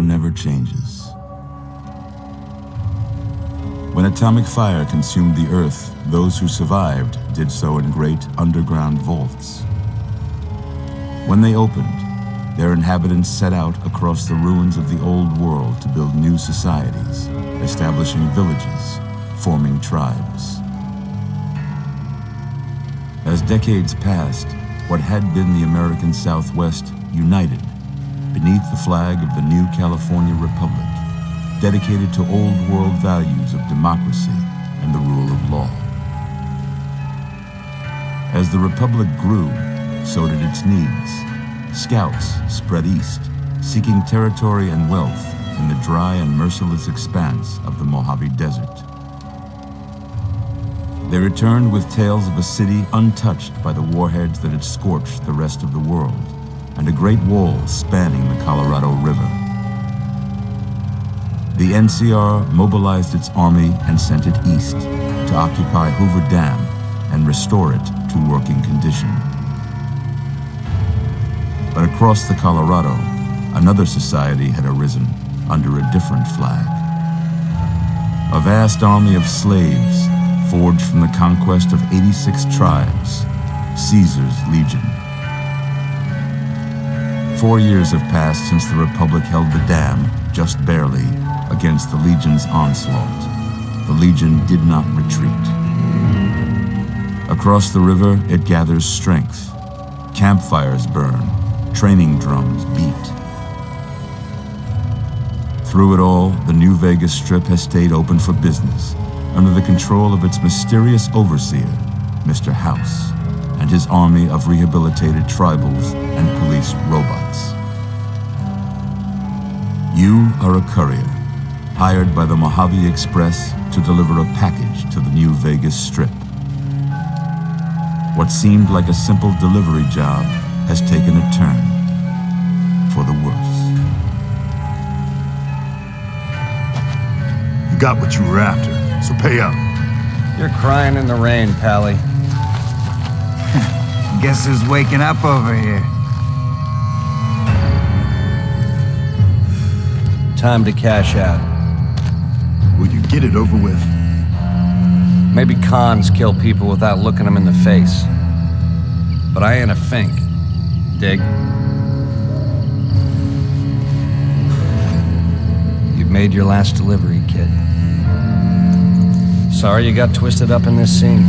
war never changes. When atomic fire consumed the Earth, those who survived did so in great underground vaults. When they opened, their inhabitants set out across the ruins of the old world to build new societies, establishing villages, forming tribes. As decades passed, what had been the American Southwest united beneath the flag of the new California Republic, dedicated to old world values of democracy and the rule of law. As the Republic grew, so did its needs. Scouts spread east, seeking territory and wealth in the dry and merciless expanse of the Mojave Desert. They returned with tales of a city untouched by the warheads that had scorched the rest of the world, and a great wall spanning the Colorado River. The NCR mobilized its army and sent it east to occupy Hoover Dam and restore it to working condition. But across the Colorado, another society had arisen under a different flag. A vast army of slaves forged from the conquest of 86 tribes, Caesar's Legion. 4 years have passed since the Republic held the dam, just barely, against the Legion's onslaught. The Legion did not retreat. Across the river, it gathers strength. Campfires burn, training drums beat. Through it all, the New Vegas Strip has stayed open for business, under the control of its mysterious overseer, Mr. House, and his army of rehabilitated tribals and police robots. You are a courier, hired by the Mojave Express to deliver a package to the New Vegas Strip. What seemed like a simple delivery job has taken a turn for the worse. You got what you were after, so pay up. You're crying in the rain, Pally. Guess who's waking up over here? Time to cash out. Will you get it over with? Maybe cons kill people without looking them in the face. But I ain't a fink. Dig? You've made your last delivery, kid. Sorry you got twisted up in this scene.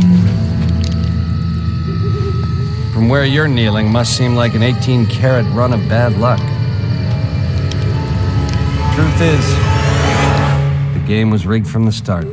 From where you're kneeling must seem like an 18-carat run of bad luck. Truth is, the game was rigged from the start.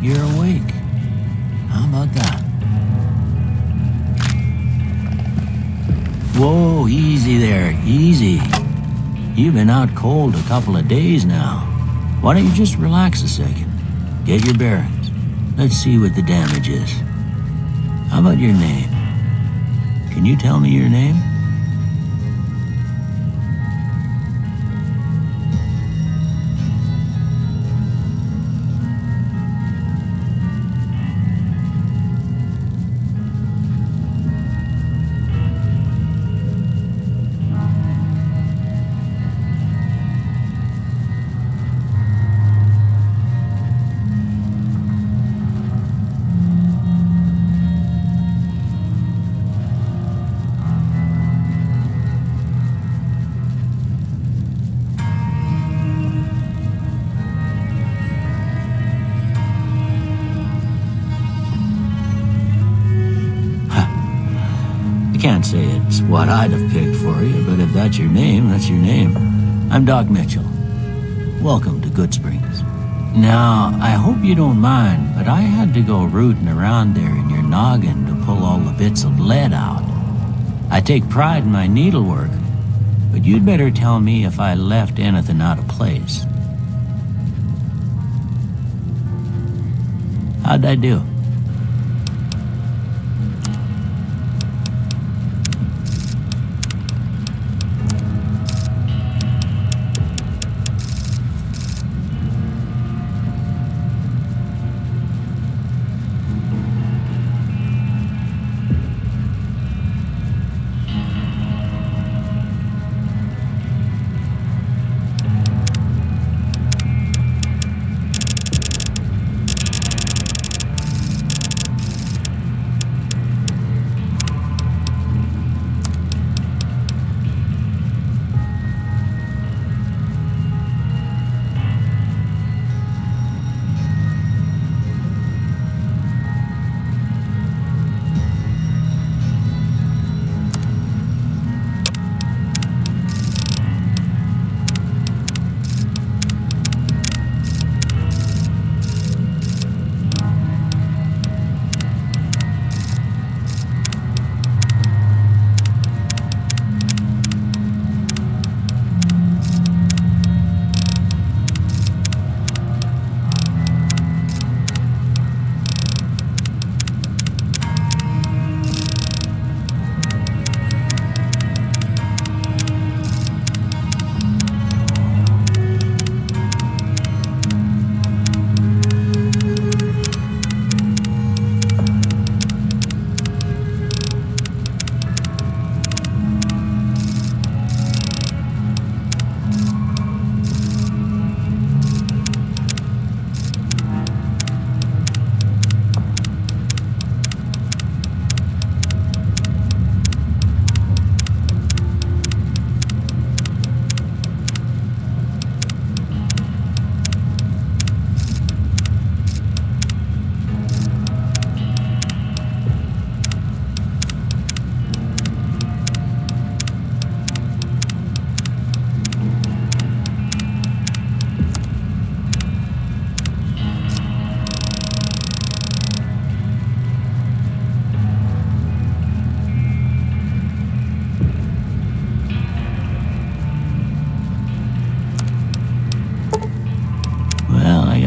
You're awake. How about that? Whoa, easy there, easy. You've been out cold a couple of days now. Why don't you just relax a second? Get your bearings. Let's see what the damage is. How about your name? Can you tell me your name? It's what I'd have picked for you, but if that's your name, that's your name. I'm Doc Mitchell. Welcome to Good Springs. Now, I hope you don't mind, but I had to go rooting around there in your noggin to pull all the bits of lead out. I take pride in my needlework, but you'd better tell me if I left anything out of place. How'd I do?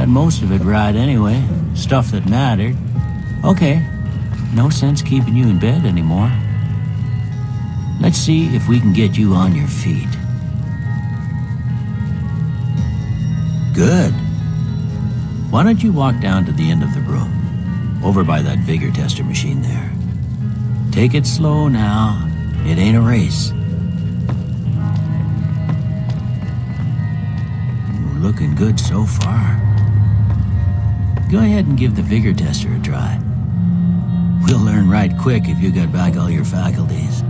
Most of it right anyway. Stuff that mattered. Okay, no sense keeping you in bed anymore. Let's see if we can get you on your feet. Good. Why don't you walk down to the end of the room, over by that vigor tester machine there. Take it slow now. It ain't a race. We're looking good so far. Go ahead and give the vigor tester a try. We'll learn right quick if you got back all your faculties.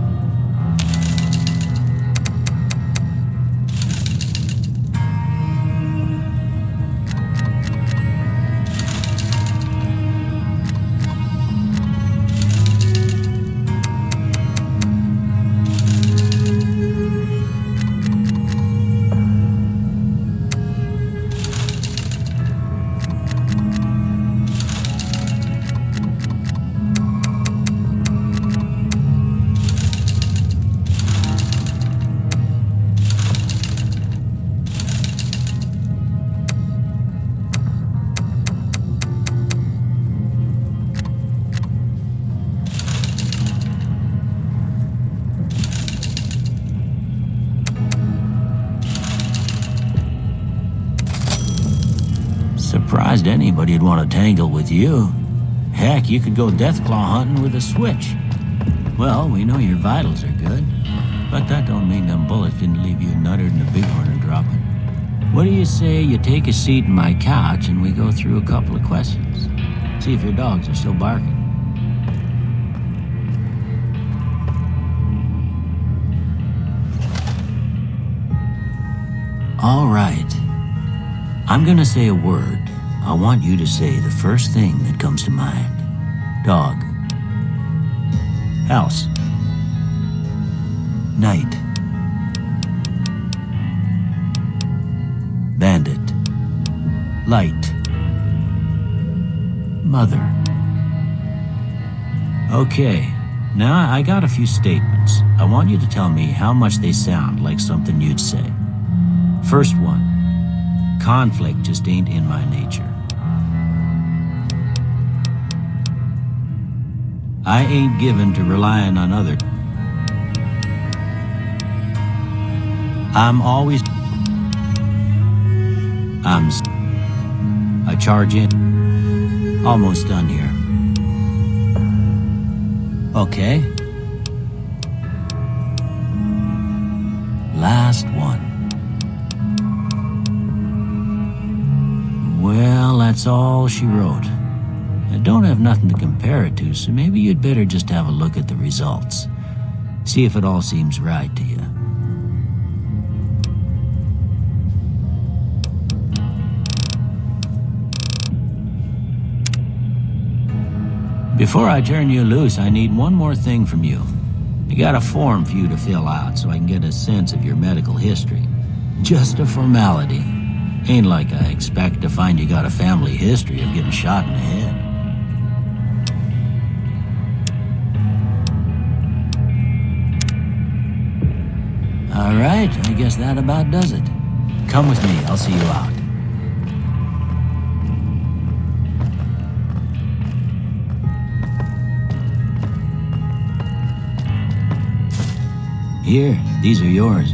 Surprised anybody'd want to tangle with you. Heck, you could go deathclaw hunting with a switch. Well, we know your vitals are good, but that don't mean them bullets didn't leave you nuttered and a bighorn are dropping. What do you say you take a seat in my couch and we go through a couple of questions? See if your dogs are still barking. All right. I'm gonna say a word. I want you to say the first thing that comes to mind. Dog. House. Night. Bandit. Light. Mother. Okay, now I got a few statements. I want you to tell me how much they sound like something you'd say. First one, conflict just ain't in my nature. I ain't given to relying on others. I'm always... I charge in. Almost done here. Okay. Last one. Well, that's all she wrote. I don't have nothing to compare it to, so maybe you'd better just have a look at the results. See if it all seems right to you. Before I turn you loose, I need one more thing from you. I got a form for you to fill out so I can get a sense of your medical history. Just a formality. Ain't like I expect to find you got a family history of getting shot in the head. All right, I guess that about does it. Come with me, I'll see you out. Here, these are yours.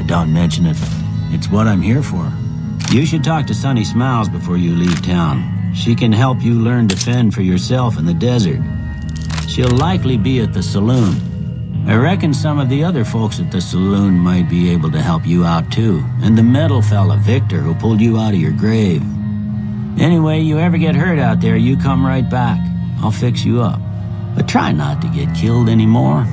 Don't mention it. It's what I'm here for. You should talk to Sunny Smiles before you leave town. She can help you learn to fend for yourself in the desert. She'll likely be at the saloon. I reckon some of the other folks at the saloon might be able to help you out too. And the metal fella, Victor, who pulled you out of your grave. Anyway, you ever get hurt out there, you come right back. I'll fix you up. But try not to get killed anymore.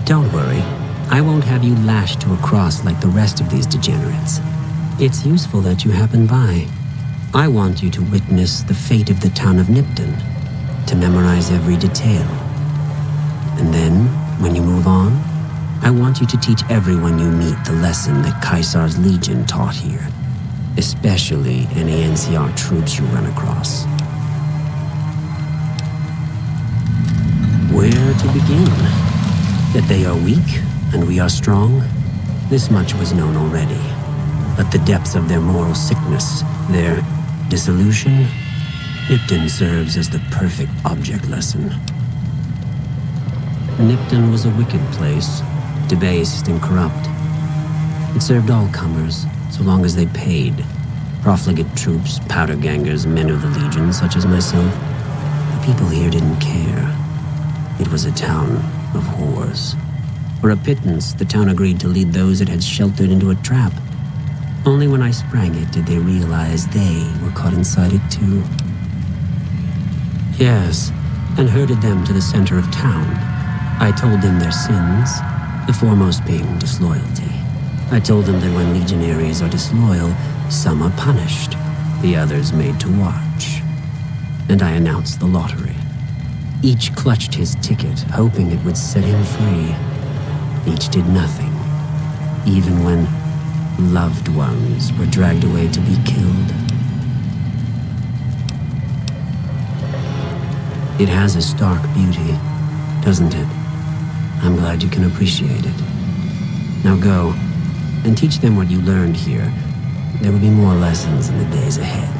Don't worry, I won't have you lashed to a cross like the rest of these degenerates. It's useful that you happen by. I want you to witness the fate of the town of Nipton, to memorize every detail. And then, when you move on, I want you to teach everyone you meet the lesson that Caesar's Legion taught here, especially any NCR troops you run across. Where to begin? That they are weak and we are strong? This much was known already. But the depths of their moral sickness, their dissolution, Nipton serves as the perfect object lesson. Nipton was a wicked place, debased and corrupt. It served all comers, so long as they paid. Profligate troops, powder gangers, men of the Legion, such as myself. The people here didn't care. It was a town of whores. For a pittance, the town agreed to lead those it had sheltered into a trap. Only when I sprang it did they realize they were caught inside it too. Yes, and herded them to the center of town. I told them their sins, the foremost being disloyalty. I told them that when legionaries are disloyal, some are punished, the others made to watch. And I announced the lottery. Each clutched his ticket, hoping it would set him free. Each did nothing, even when loved ones were dragged away to be killed. It has a stark beauty, doesn't it? I'm glad you can appreciate it. Now go, and teach them what you learned here. There will be more lessons in the days ahead.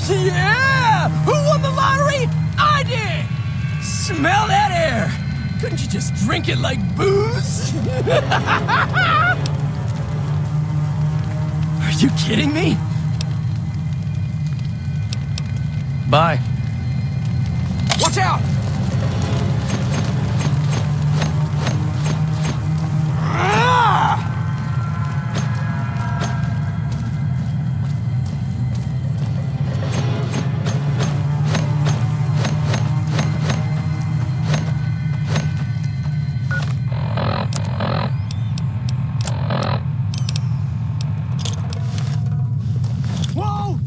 Yeah! Who won the lottery? I did! Smell that air! Couldn't you just drink it like booze? Are you kidding me? Bye. Watch out! Ah! Whoa!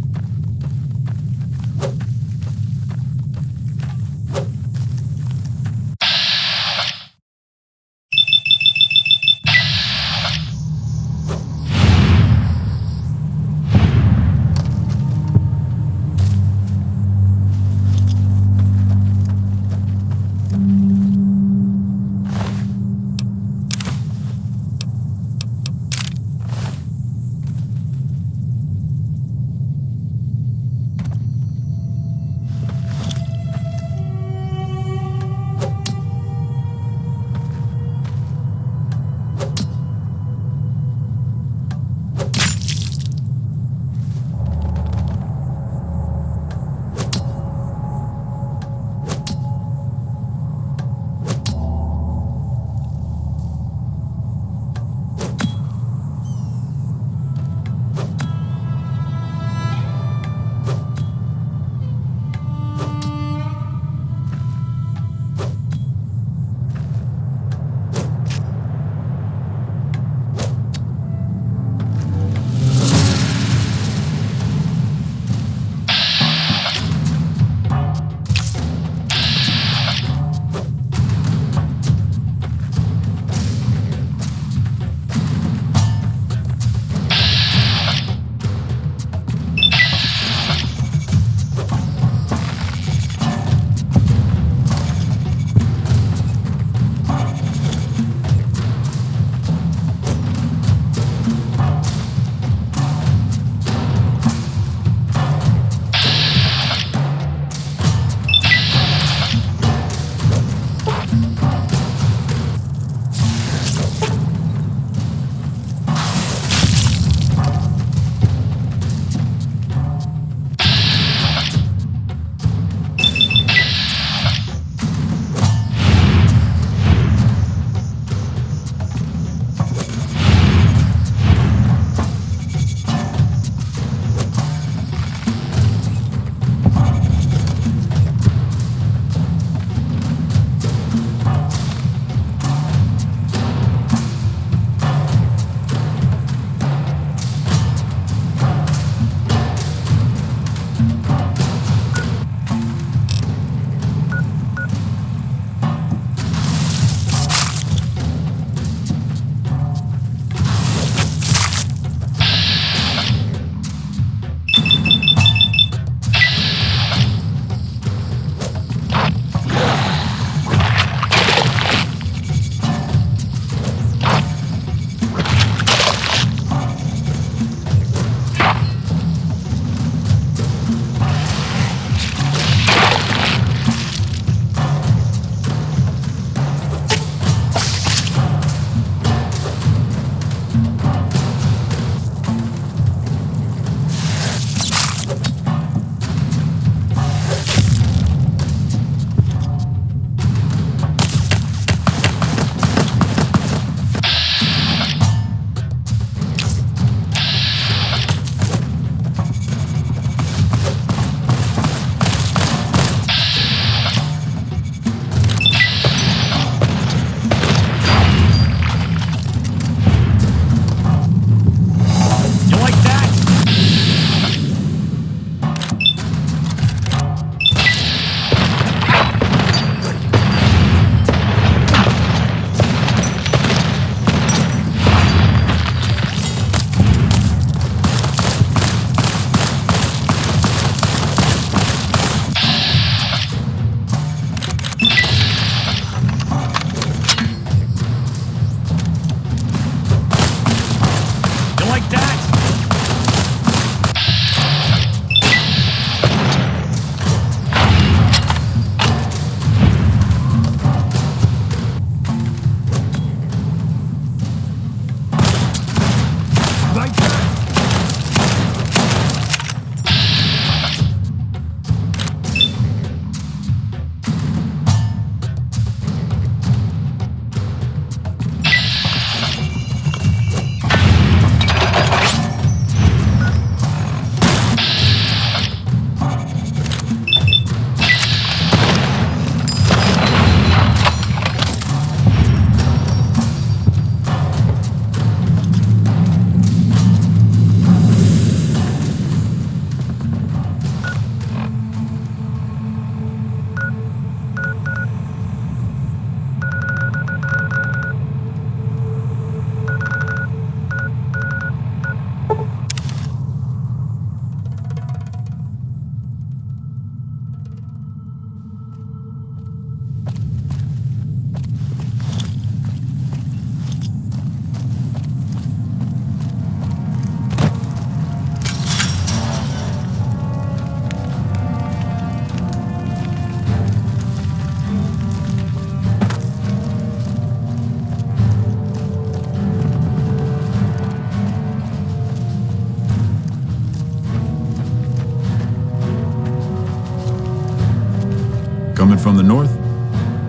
from the north?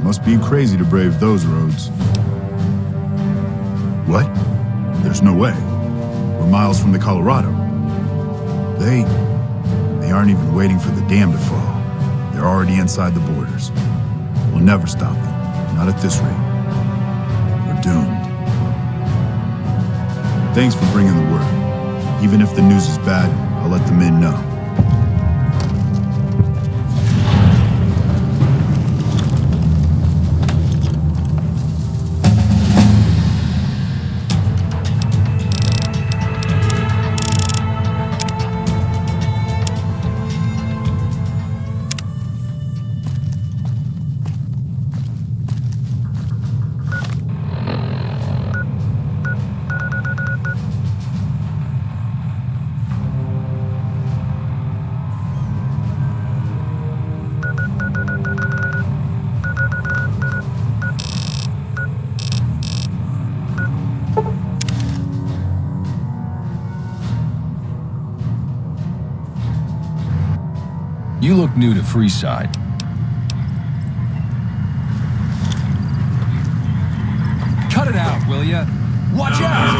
Must be crazy to brave those roads. What? There's no way. We're miles from the Colorado. They aren't even waiting for the dam to fall. They're already inside the borders. We'll never stop them. Not at this rate. We're doomed. Thanks for bringing the word. Even if the news is bad, I'll let the men know. You look new to Freeside. Cut it out, will ya? Watch out!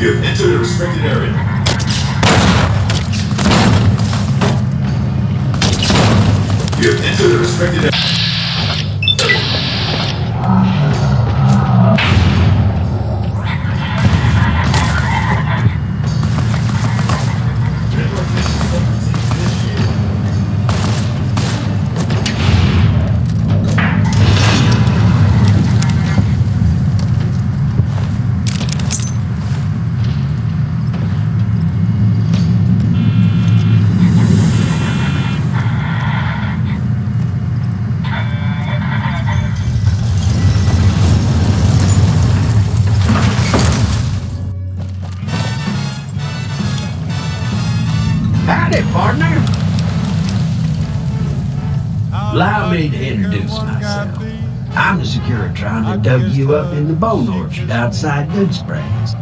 You have entered a restricted area. You have entered a restricted area. Howdy, partner. Allow me to introduce myself. I'm the Securitron that dug you up in the bone orchard outside Good Springs.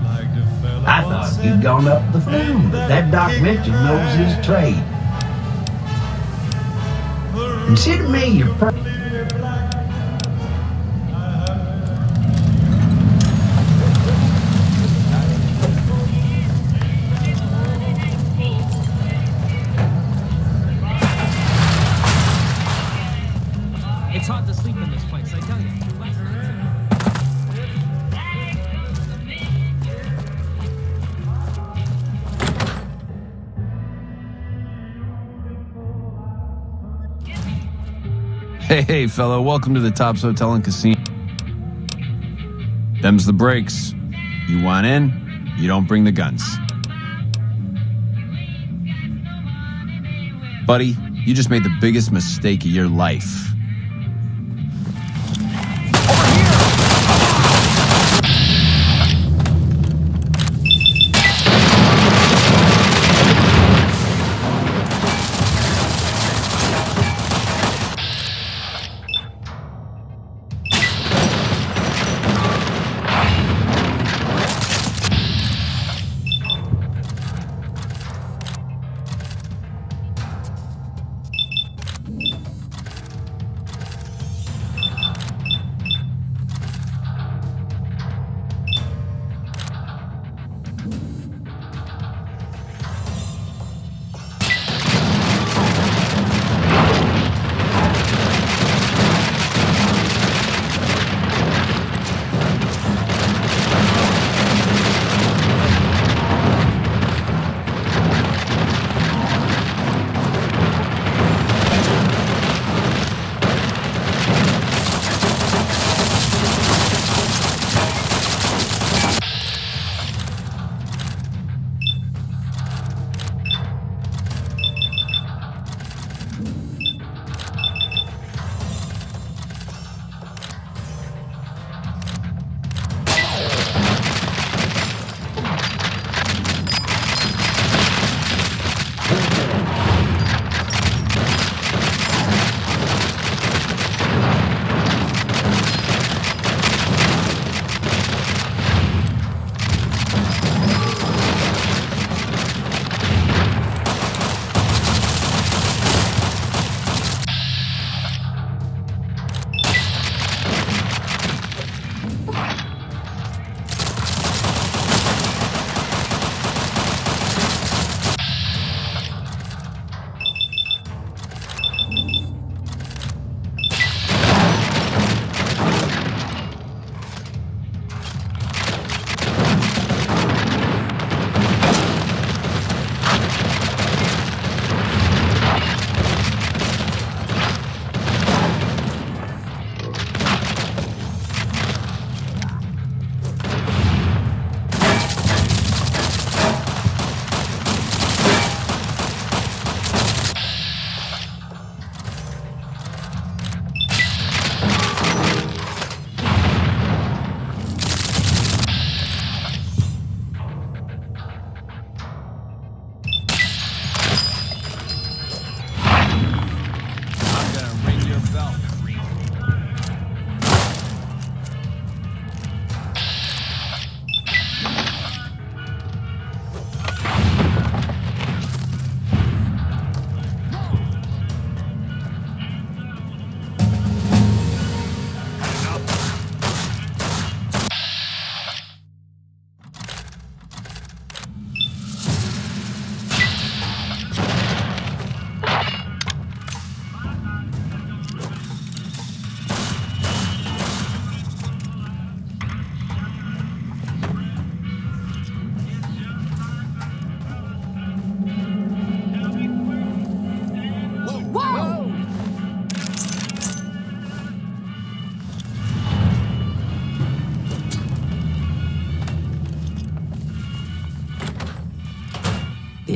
I thought you'd gone up the film, but that Doc Mitchell knows his trade. Consider me your It's hard to sleep in this place, I tell you. Hey, fellow, welcome to the Tops Hotel and Casino. Them's the breaks. You want in, you don't bring the guns. Buddy, you just made the biggest mistake of your life.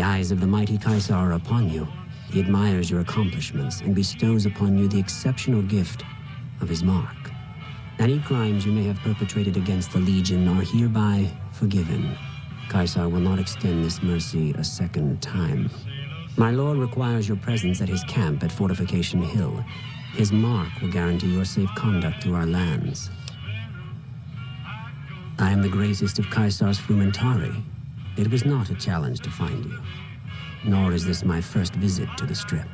eyes of the mighty Caesar are upon you. He admires your accomplishments and bestows upon you the exceptional gift of his mark. Any crimes you may have perpetrated against the Legion are hereby forgiven. Caesar will not extend this mercy a second time. My lord requires your presence at his camp at Fortification Hill. His mark will guarantee your safe conduct through our lands. I am the greatest of Caesar's frumentari. It was not a challenge to find you, nor is this my first visit to the Strip.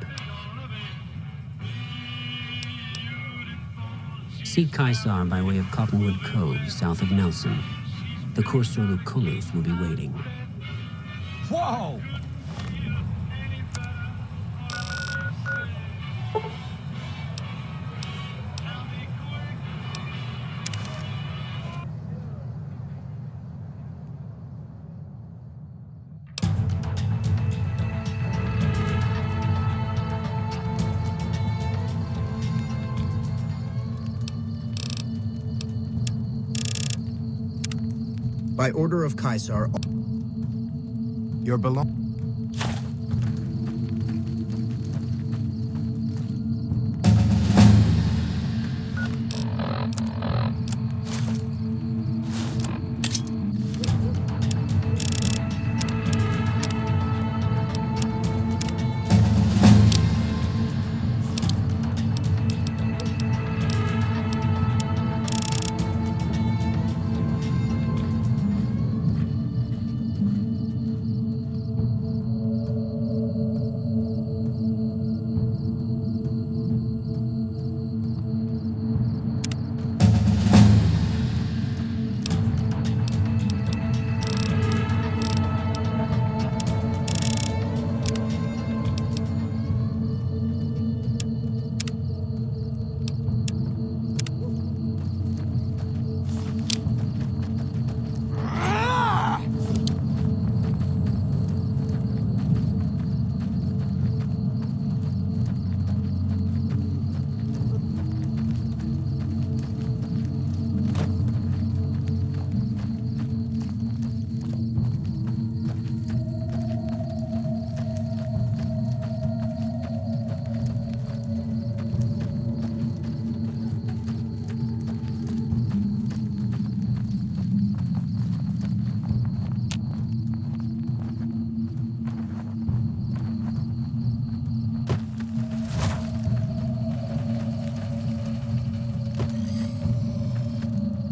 Seek Caesar by way of Cottonwood Cove, south of Nelson. The Cursor Lucullus will be waiting. Whoa! By order of Caesar, your belongings.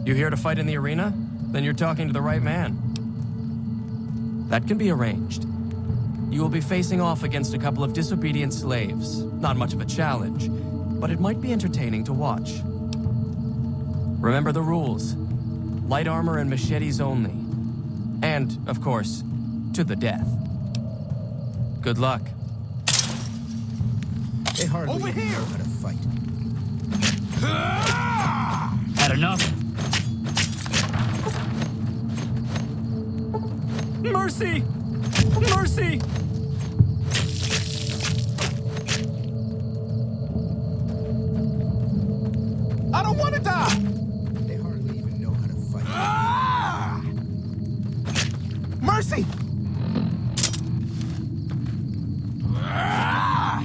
You here to fight in the arena? Then you're talking to the right man. That can be arranged. You will be facing off against a couple of disobedient slaves. Not much of a challenge, but it might be entertaining to watch. Remember the rules. Light armor and machetes only. And, of course, to the death. Good luck. They hardly Over even here! know how to fight. Had enough? Mercy! Mercy! I don't want to die! They hardly even know how to fight. Ah! Mercy! Ah!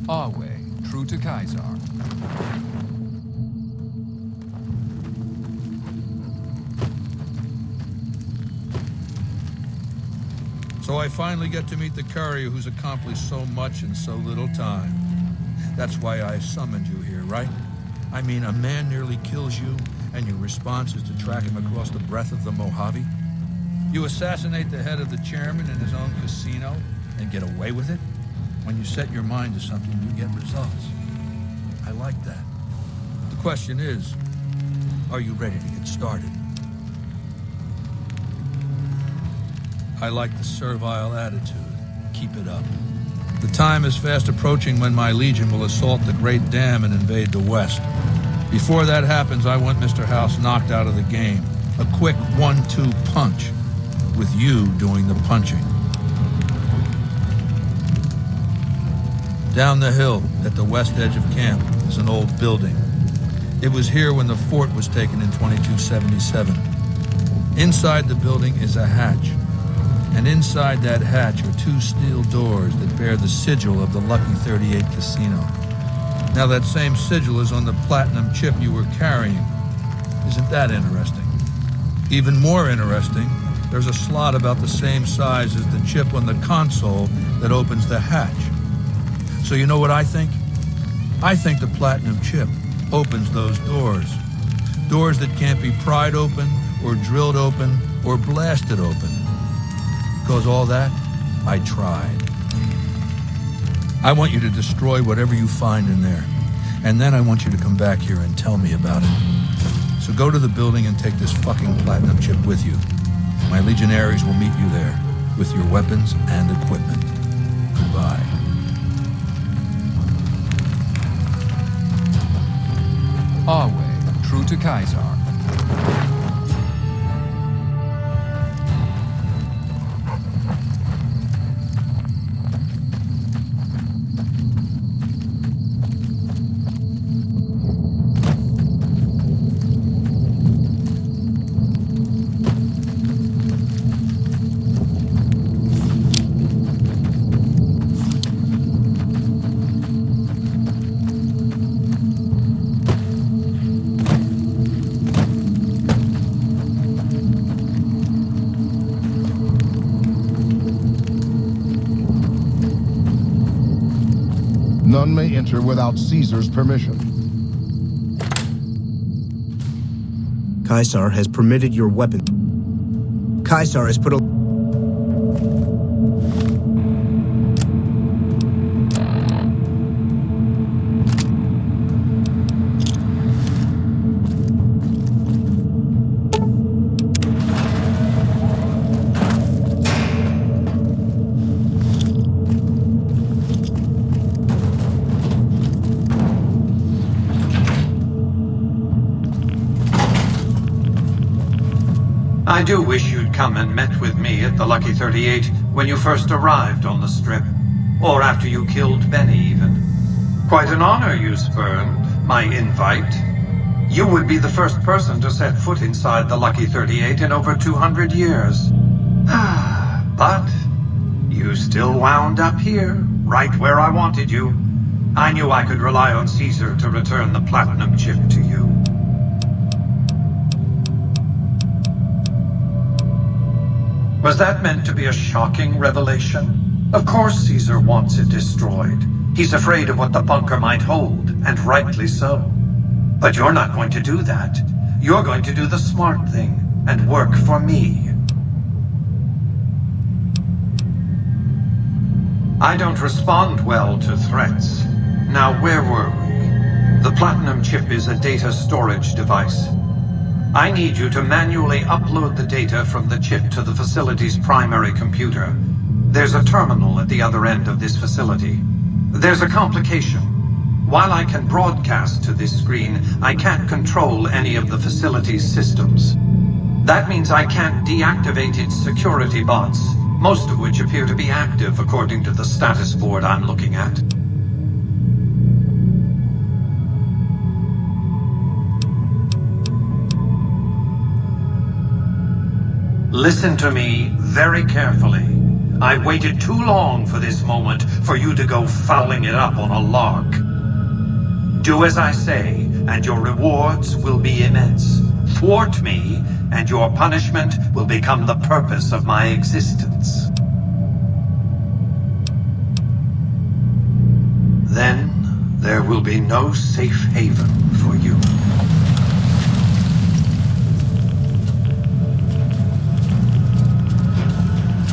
Our way, true to Kaiser. So I finally get to meet the courier who's accomplished so much in so little time. That's why I summoned you here, right? I mean, a man nearly kills you, and your response is to track him across the breadth of the Mojave? You assassinate the head of the chairman in his own casino and get away with it? When you set your mind to something, you get results. I like that. The question is, are you ready to get started? I like the servile attitude. Keep it up. The time is fast approaching when my legion will assault the Great Dam and invade the West. Before that happens, I want Mr. House knocked out of the game. A quick 1-2 punch, with you doing the punching. Down the hill, at the west edge of camp, is an old building. It was here when the fort was taken in 2277. Inside the building is a hatch. And inside that hatch are 2 steel doors that bear the sigil of the Lucky 38 Casino. Now that same sigil is on the platinum chip you were carrying. Isn't that interesting? Even more interesting, there's a slot about the same size as the chip on the console that opens the hatch. So you know what I think? I think the platinum chip opens those doors. Doors that can't be pried open, or drilled open, or blasted open. Because all that, I tried. I want you to destroy whatever you find in there. And then I want you to come back here and tell me about it. So go to the building and take this fucking platinum chip with you. My legionaries will meet you there, with your weapons and equipment. Goodbye. Our way, true to Kaiser. None may enter without Caesar's permission. Caesar has permitted your weapon. Caesar has put a... I do wish you'd come and met with me at the Lucky 38 when you first arrived on the Strip. Or after you killed Benny, even. Quite an honor you spurned, my invite. You would be the first person to set foot inside the Lucky 38 in over 200 years. But you still wound up here, right where I wanted you. I knew I could rely on Caesar to return the platinum chip to you. Was that meant to be a shocking revelation? Of course Caesar wants it destroyed. He's afraid of what the bunker might hold, and rightly so. But you're not going to do that. You're going to do the smart thing, and work for me. I don't respond well to threats. Now, where were we? The platinum chip is a data storage device. I need you to manually upload the data from the chip to the facility's primary computer. There's a terminal at the other end of this facility. There's a complication. While I can broadcast to this screen, I can't control any of the facility's systems. That means I can't deactivate its security bots, most of which appear to be active according to the status board I'm looking at. Listen to me very carefully. I waited too long for this moment for you to go fouling it up on a lark. Do as I say, and your rewards will be immense. Thwart me, and your punishment will become the purpose of my existence. Then, there will be no safe haven for you.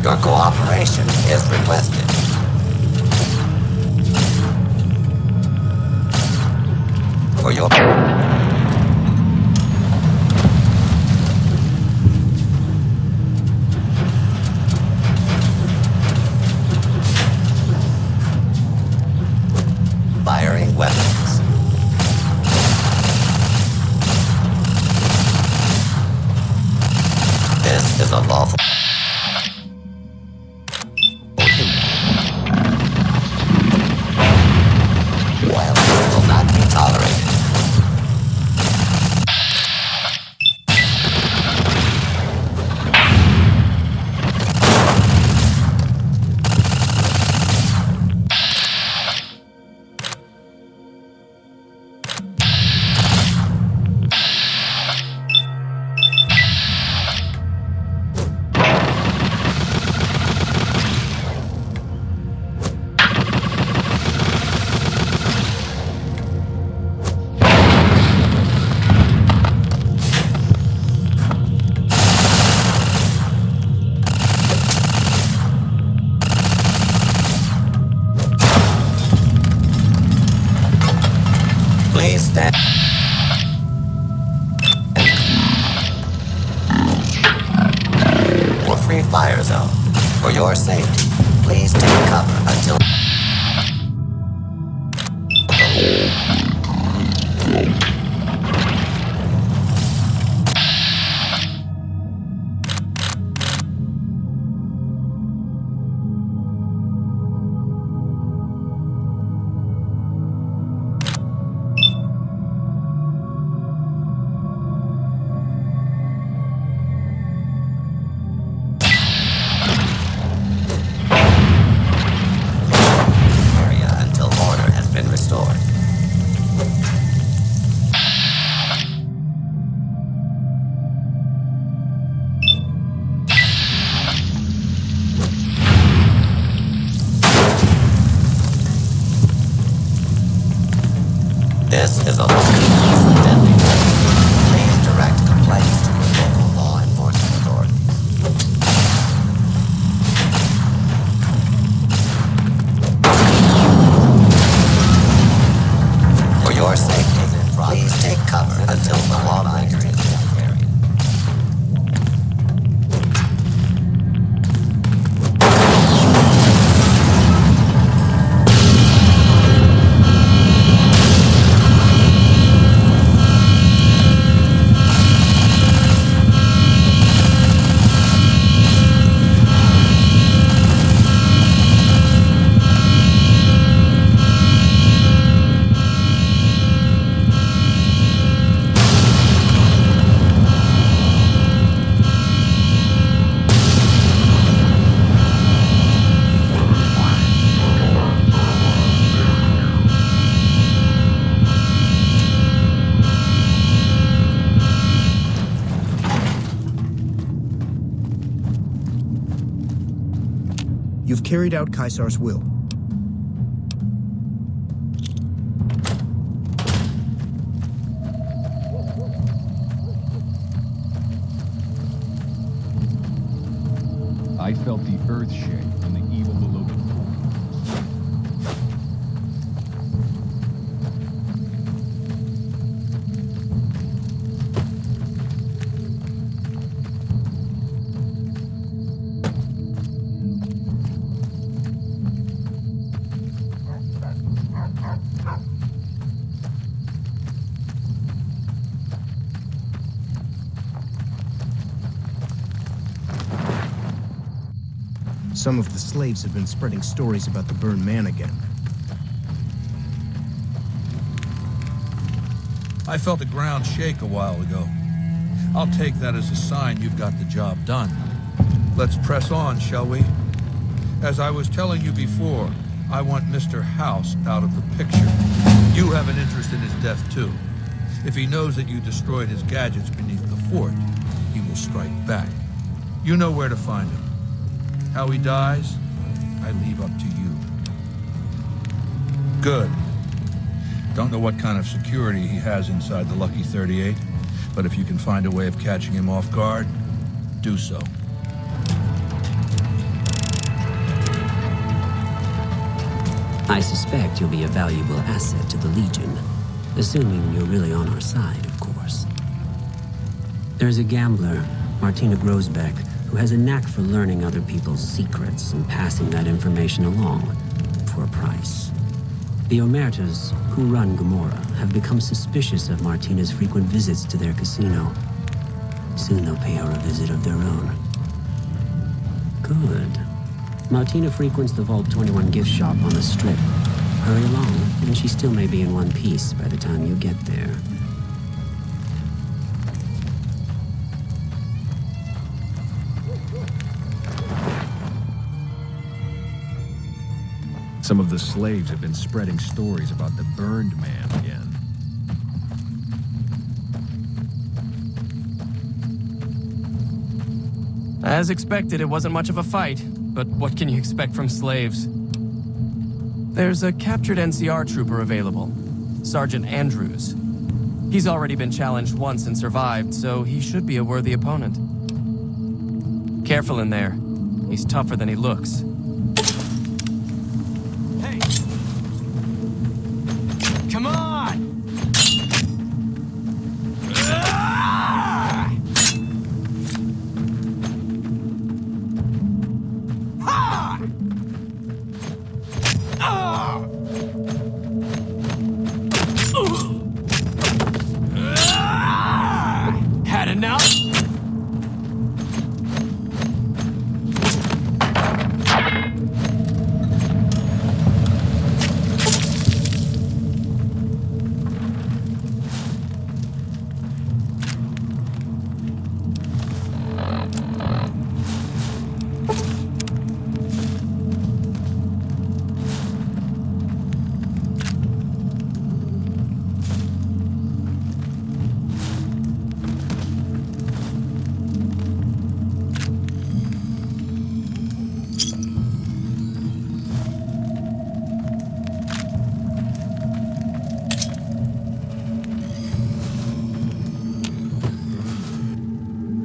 Your cooperation is requested. For your... Firing weapons. This is a lawful... Violence will not be tolerated. Please stand. For free fire zone. For your safety, please take cover until... area until order has been restored. This is a deadly weapon. Please direct complaints to your local law enforcement authorities. For your safety, please take cover until the lawbreaker is carried. You've carried out Caesar's will. I felt the earth shake and the evil below the floor. Some of the slaves have been spreading stories about the burned man again. I felt the ground shake a while ago. I'll take that as a sign you've got the job done. Let's press on, shall we? As I was telling you before, I want Mr. House out of the picture. You have an interest in his death, too. If he knows that you destroyed his gadgets beneath the fort, he will strike back. You know where to find him. How he dies, I leave up to you. Good. Don't know what kind of security he has inside the Lucky 38, but if you can find a way of catching him off guard, do so. I suspect you'll be a valuable asset to the Legion, assuming you're really on our side, of course. There's a gambler, Martina Grosbeck, who has a knack for learning other people's secrets and passing that information along for a price. The Omertas, who run Gomorrah, have become suspicious of Martina's frequent visits to their casino. Soon they'll pay her a visit of their own. Good. Martina frequents the Vault 21 gift shop on the Strip. Hurry along, and she still may be in one piece by the time you get there. Some of the slaves have been spreading stories about the Burned Man again. As expected, it wasn't much of a fight, but what can you expect from slaves? There's a captured NCR trooper available, Sergeant Andrews. He's already been challenged once and survived, so he should be a worthy opponent. Careful in there. He's tougher than he looks. Hey! Come on! Had enough?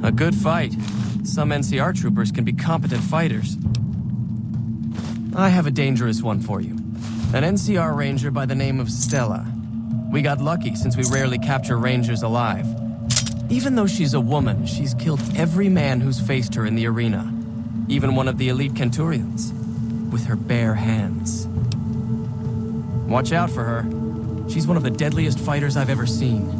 A good fight. Some NCR troopers can be competent fighters. I have a dangerous one for you. An NCR ranger by the name of Stella. We got lucky since we rarely capture rangers alive. Even though she's a woman, she's killed every man who's faced her in the arena. Even one of the elite Kenturians. With her bare hands. Watch out for her. She's one of the deadliest fighters I've ever seen.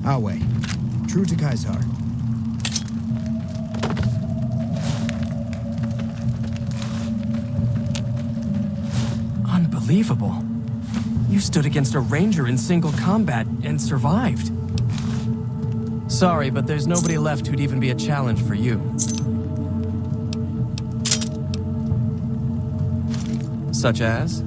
Our way. True to Kaisar. Unbelievable. You stood against a ranger in single combat and survived. Sorry, but there's nobody left who'd even be a challenge for you. Such as?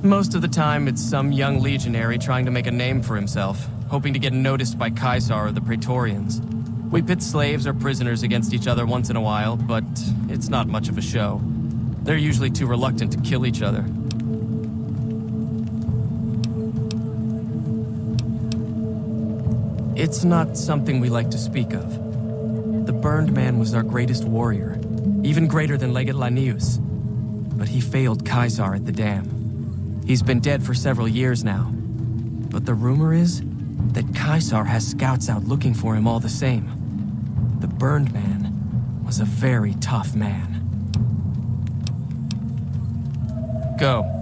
Most of the time, it's some young legionary trying to make a name for himself, hoping to get noticed by Kaisar or the Praetorians. We pit slaves or prisoners against each other once in a while, but it's not much of a show. They're usually too reluctant to kill each other. It's not something we like to speak of. The Burned Man was our greatest warrior, even greater than Legate Lanius. But he failed Kaisar at the dam. He's been dead for several years now. But the rumor is that Kaisar has scouts out looking for him all the same. The Burned Man was a very tough man. Go.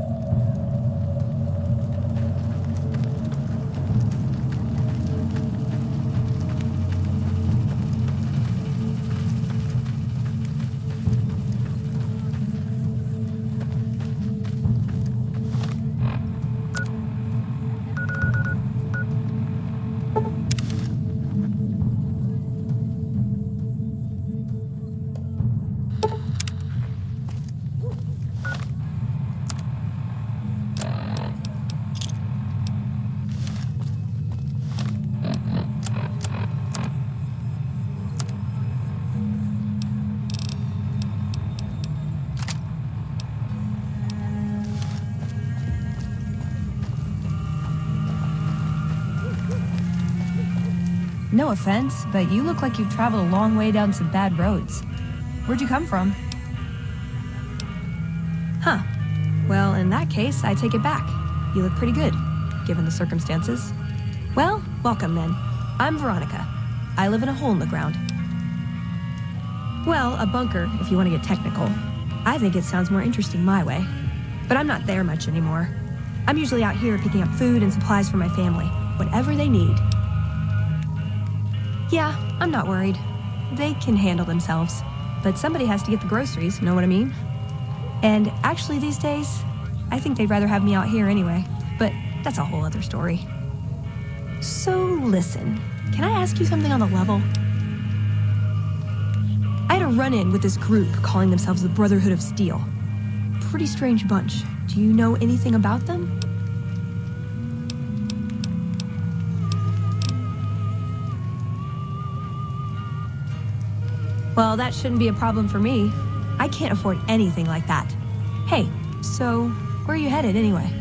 No offense, but you look like you've traveled a long way down some bad roads. Where'd you come from? Huh. Well, in that case, I take it back. You look pretty good, given the circumstances. Well, welcome then. I'm Veronica. I live in a hole in the ground. Well, a bunker, if you want to get technical. I think it sounds more interesting my way. But I'm not there much anymore. I'm usually out here picking up food and supplies for my family. Whatever they need. Yeah, I'm not worried. They can handle themselves. But somebody has to get the groceries, know what I mean? And actually these days, I think they'd rather have me out here anyway. But that's a whole other story. So listen, can I ask you something on the level? I had a run-in with this group calling themselves the Brotherhood of Steel. Pretty strange bunch. Do you know anything about them? Well, that shouldn't be a problem for me. I can't afford anything like that. Hey, so where are you headed anyway?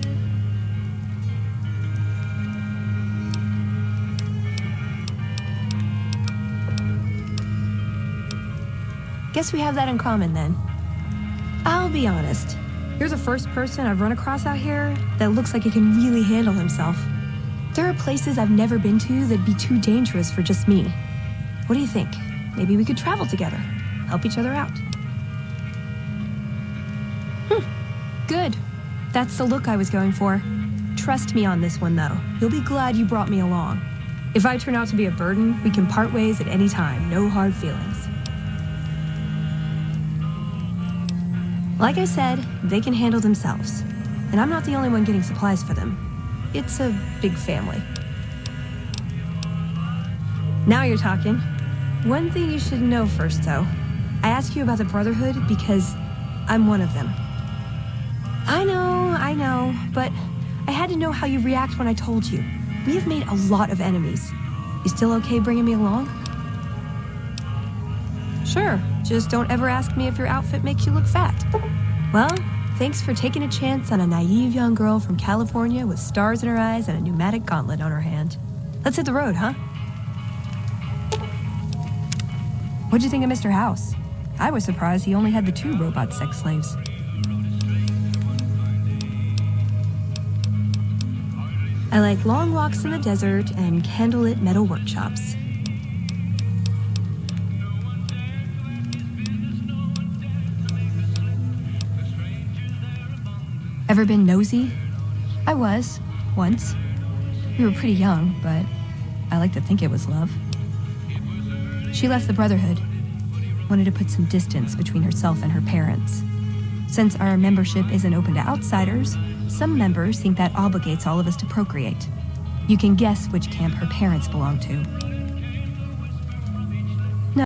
Guess we have that in common then. I'll be honest. You're the first person I've run across out here that looks like he can really handle himself. There are places I've never been to that'd be too dangerous for just me. What do you think? Maybe we could travel together, help each other out. Good. That's the look I was going for. Trust me on this one, though. You'll be glad you brought me along. If I turn out to be a burden, we can part ways at any time. No hard feelings. Like I said, they can handle themselves. And I'm not the only one getting supplies for them. It's a big family. Now you're talking. One thing you should know first, though. I asked you about the Brotherhood because I'm one of them. I know, but I had to know how you react when I told you. We have made a lot of enemies. You still okay bringing me along? Sure, just don't ever ask me if your outfit makes you look fat. Well, thanks for taking a chance on a naive young girl from California with stars in her eyes and a pneumatic gauntlet on her hand. Let's hit the road, huh? What'd you think of Mr. House? I was surprised he only had the 2 robot sex slaves. I like long walks in the desert and candlelit metal workshops. Ever been nosy? I was, once. We were pretty young, but I like to think it was love. She left the Brotherhood. Wanted to put some distance between herself and her parents. Since our membership isn't open to outsiders, some members think that obligates all of us to procreate. You can guess which camp her parents belong to.